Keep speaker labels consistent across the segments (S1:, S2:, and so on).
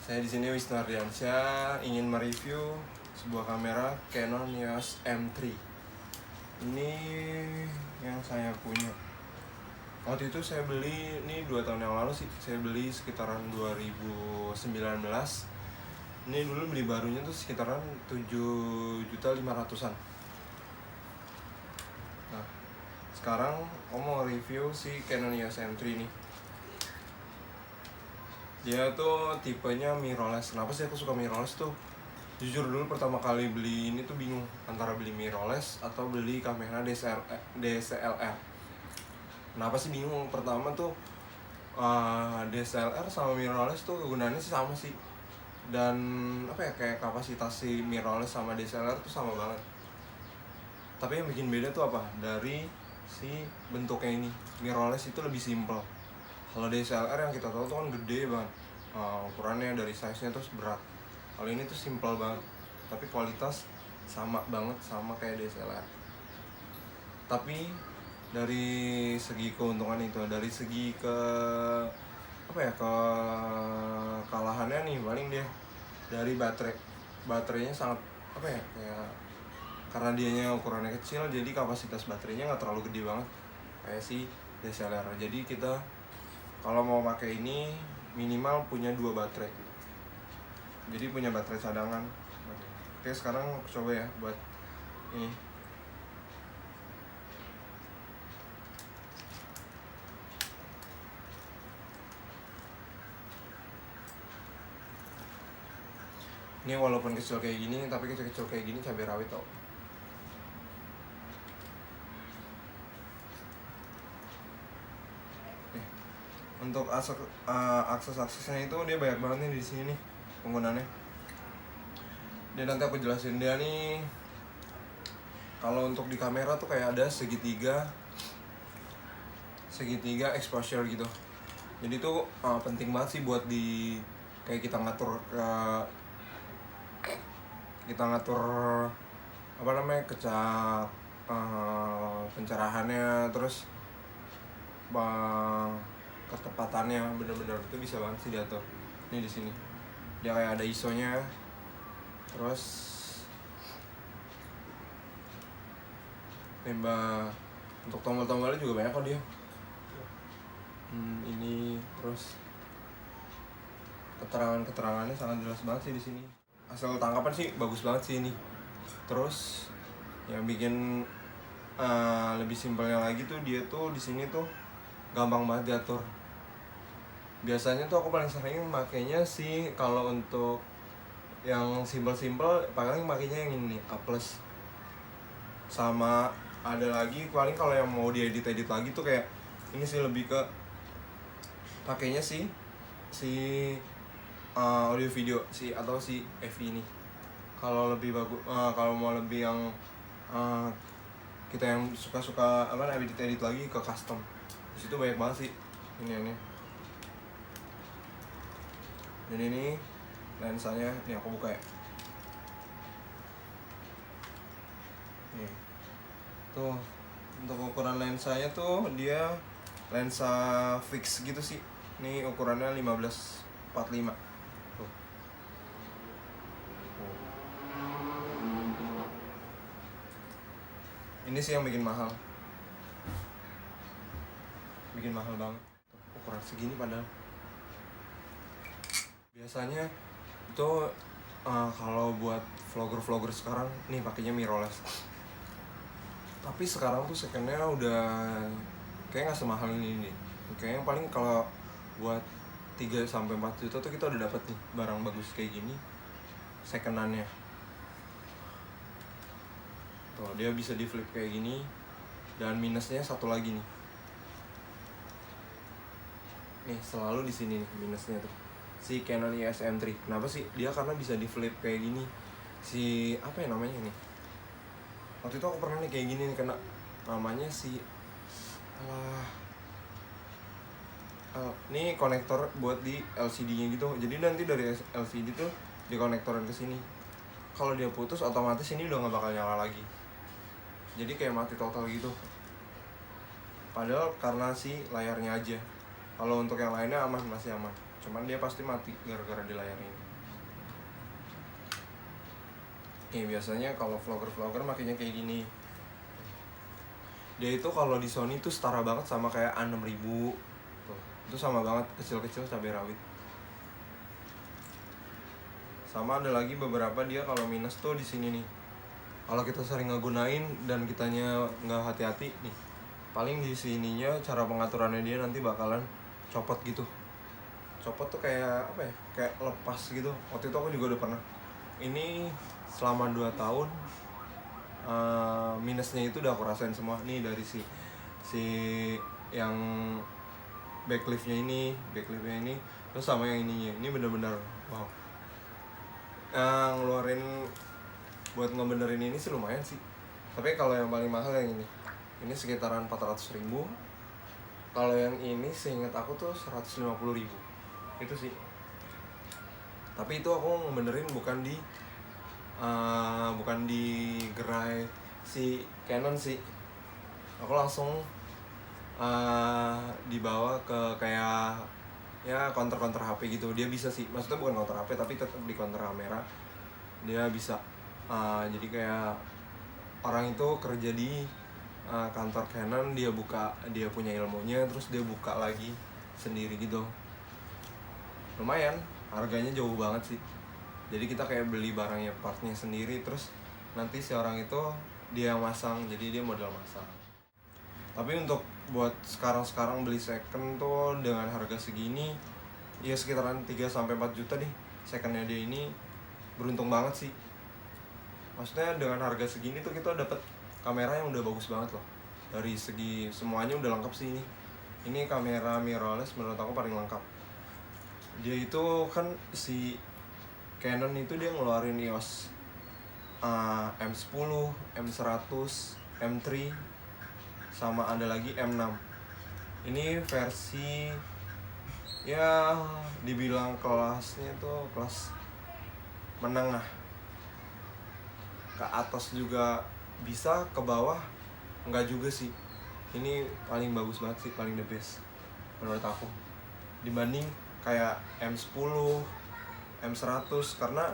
S1: Saya di sini Wisnu Ardiansyah ingin mereview sebuah kamera Canon EOS M3. Ini yang saya punya. Waktu itu saya beli, ini 2 tahun yang lalu sih, saya beli sekitaran 2019. Ini dulu beli barunya tuh sekitaran 7.500.000-an. Nah, sekarang aku mau review si Canon EOS M3 ini. Dia tuh tipenya mirrorless. Kenapa sih aku suka mirrorless tuh? Jujur dulu pertama kali beli ini tuh bingung antara beli mirrorless atau beli kamera DSLR. Kenapa sih bingung? Pertama tuh DSLR sama mirrorless tuh kegunaannya sih sama sih. Dan apa ya, kayak kapasitas si mirrorless sama DSLR tuh sama banget. Tapi yang bikin beda tuh apa? Dari si bentuknya ini. Mirrorless itu lebih simple. Kalau DSLR yang kita tahu tuh kan gede banget, ukurannya dari size-nya terus berat. Kalau ini tuh simple banget, tapi kualitas sama banget sama kayak DSLR. Tapi dari segi keuntungan itu, dari segi ke apa ya, ke kalahannya nih paling dia dari baterainya sangat apa ya, kayak karena dianya ukurannya kecil jadi kapasitas baterainya nggak terlalu gede banget kayak si DSLR. Jadi kita kalau mau pakai ini minimal punya 2 baterai. Jadi punya baterai cadangan. Oke, sekarang aku coba ya buat ini. Ini walaupun kecil kayak gini, tapi kecil-kecil kayak gini cabai rawit tau. Untuk akses-aksesnya itu dia banyak banget nih di sini nih penggunaannya. Dan nanti aku jelasin dia nih. Kalau untuk di kamera tuh kayak ada segitiga exposure gitu. Jadi tuh penting banget sih buat di kayak kita ngatur apa namanya, pencerahannya, terus ketepatannya bener-bener itu bisa banget sih diatur. Ini di sini dia kayak ada ISO-nya, terus nembak untuk tombol-tombolnya juga banyak kok dia. Ini terus keterangannya sangat jelas banget sih di sini. Asal tangkapan sih bagus banget sih ini. Terus yang bikin lebih simpelnya lagi tuh dia tuh di sini tuh gampang banget diatur. Biasanya tuh aku paling sering makainya sih kalau untuk yang simple paling makainya yang ini A+. Sama ada lagi paling kalau yang mau diedit lagi tuh kayak ini sih, lebih ke pakainya si audio video atau si FV ini. Kalau lebih bagus, kalau mau lebih yang kita yang suka apa, edit lagi ke custom, di situ banyak banget sih ini. Dan ini lensanya, ini aku buka ya. Nih. Tuh, untuk ukuran lensanya tuh dia lensa fix gitu sih. Ini ukurannya 15-45. Tuh. Ini sih yang bikin mahal. Bikin mahal banget. Ukuran segini padahal. Biasanya itu kalau buat vlogger sekarang nih pakainya mirrorless. Tapi sekarang tuh secondnya udah kayak nggak semahal ini nih. Kayaknya paling kalau buat 3-4 juta tuh kita udah dapet nih barang bagus kayak gini second-annya. Tuh, dia bisa di flip kayak gini. Dan minusnya satu lagi nih. Nih, selalu di sini nih minusnya tuh. Si Canon EOS M3. Kenapa sih? Dia karena bisa di flip kayak gini. Si apa ya namanya nih? Waktu itu aku pernah nih kayak gini nih, kena namanya si ini konektor buat di LCD-nya gitu. Jadi nanti dari LCD tuh dikonektorin ke sini. Kalau dia putus otomatis ini udah nggak bakal nyala lagi. Jadi kayak mati total gitu. Padahal karena si layarnya aja. Kalau untuk yang lainnya aman, masih aman. cuman dia pasti mati gara-gara di layar ini. Biasanya kalau vlogger makanya kayak gini. Dia itu kalau di Sony tuh setara banget sama kayak A6000 tuh. Itu sama banget, kecil-kecil cabai rawit. Sama ada lagi beberapa dia kalau minus tuh di sini nih. Kalau kita sering ngegunain dan kitanya nggak hati-hati nih, paling di sininya cara pengaturannya dia nanti bakalan copot gitu. Copot tuh kayak apa ya? Kayak lepas gitu. Waktu itu aku juga udah pernah. Ini selama 2 tahun minusnya itu udah aku rasain semua nih, dari si yang backliftnya ini terus sama yang ininya. Ini bener-bener wow. Ngeluarin buat ngebenerin ini sih lumayan sih. Tapi kalau yang paling mahal yang ini sekitaran 400.000. Kalau yang ini seingat aku tuh 150.000 itu sih. Tapi itu aku ngebenerin bukan di gerai si Canon sih. Aku langsung dibawa ke kayak ya counter HP gitu. Dia bisa sih, maksudnya bukan counter HP tapi tetap di counter kamera dia bisa. Jadi kayak orang itu kerja di kantor Canon, dia punya ilmunya, terus dia buka lagi sendiri gitu. Lumayan, harganya jauh banget sih. Jadi kita kayak beli barangnya, partnya sendiri, terus nanti si orang itu dia yang masang, jadi dia modal masang. Tapi untuk buat sekarang beli second tuh dengan harga segini ya sekitaran 3-4 juta deh. Secondnya dia ini beruntung banget sih. Maksudnya dengan harga segini tuh kita dapat kamera yang udah bagus banget loh. Dari segi semuanya udah lengkap sih ini. Ini kamera mirrorless menurut aku paling lengkap. Dia itu kan si Canon itu dia ngeluarin EOS M10, M100, M3, sama ada lagi M6. Ini versi ya dibilang kelasnya tuh kelas menengah. Ke atas juga bisa, ke bawah enggak juga sih. Ini paling bagus banget sih, paling the best menurut aku. Dibanding kayak M10, M100, karena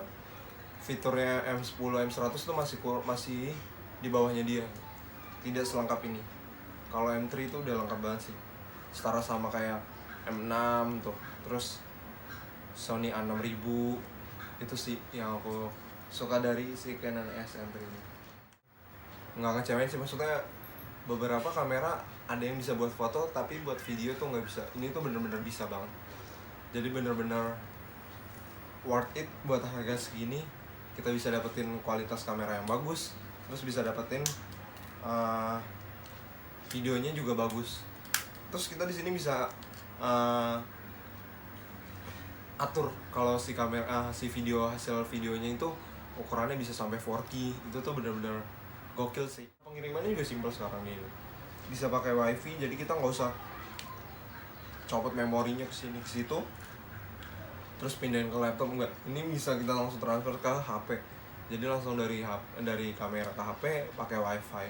S1: fiturnya M10, M100 tuh masih di bawahnya dia. Tidak selengkap ini. Kalau M3 itu udah lengkap banget sih. Setara sama kayak M6 tuh. Terus Sony A6000 itu sih yang aku suka dari si Canon EOS M3 ini. Nggak ngecewain sih, maksudnya beberapa kamera ada yang bisa buat foto tapi buat video tuh nggak bisa. Ini tuh bener-bener bisa banget. Jadi bener-bener worth it buat harga segini. Kita bisa dapetin kualitas kamera yang bagus, terus bisa dapetin videonya juga bagus. Terus kita di sini bisa atur kalau si kamera si video, hasil videonya itu ukurannya bisa sampai 4K. Itu tuh bener-bener gokil sih. Pengirimannya juga simpel sekarang ini. Bisa pakai wifi, jadi kita nggak usah copot memorinya ke sini ke situ terus pindahin ke laptop, enggak. Ini bisa kita langsung transfer ke HP. Jadi langsung dari kamera ke HP pakai wifi.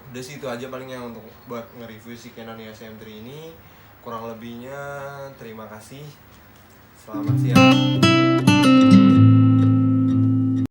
S1: Udah sih itu aja palingnya untuk buat nge-review si Canon EOS M3 ini. Kurang lebihnya terima kasih. Selamat siang.